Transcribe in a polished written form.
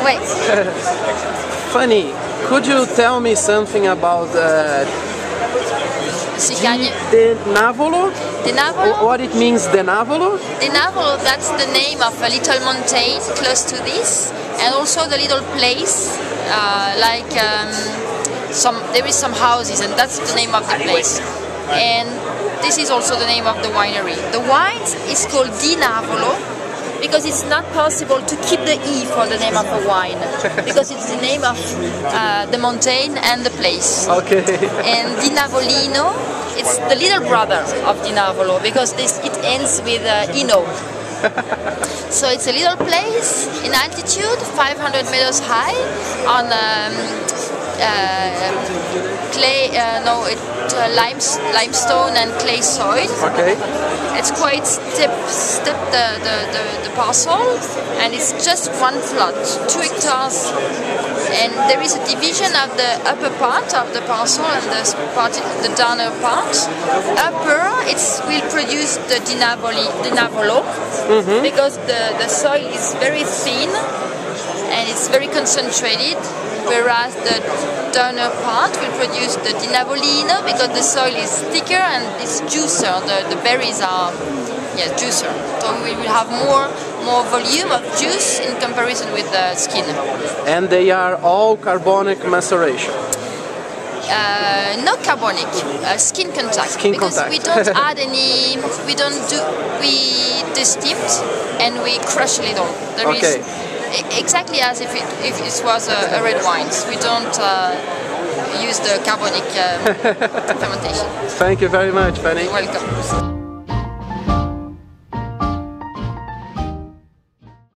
Ouais. Fanny, could you tell me something about De Navolo? De Navolo? What it means, De Navolo? De Navolo, that's the name of a little mountain close to this, and also the little place, there is some houses, and that's the name of the place. And this is also the name of the winery. The wine is called Di Navolo because it's not possible to keep the E for the name of the wine because it's the name of the mountain and the place. Okay. And Di Navolino, it's the little brother of Di Navolo because it ends with Ino. So it's a little place in altitude, 500 meters high, on limestone and clay soil. Okay. It's quite steep the parcel, and it's just one plot, 2 hectares. And there is a division of the upper part of the parcel and the downer part. Upper, it will produce the Di Navolo because the soil is very thin and it's very concentrated, whereas the downer part will produce the Di Navolino because the soil is thicker and it's juicier. The berries are juicier. So we will have more volume of juice in comparison with the skin. And they are all carbonic maceration? No carbonic, skin contact. Because we don't add any, we de-steamed and we crush a little. There is exactly as if it was a red wine. We don't use the carbonic fermentation. Thank you very much, Fanny. Welcome.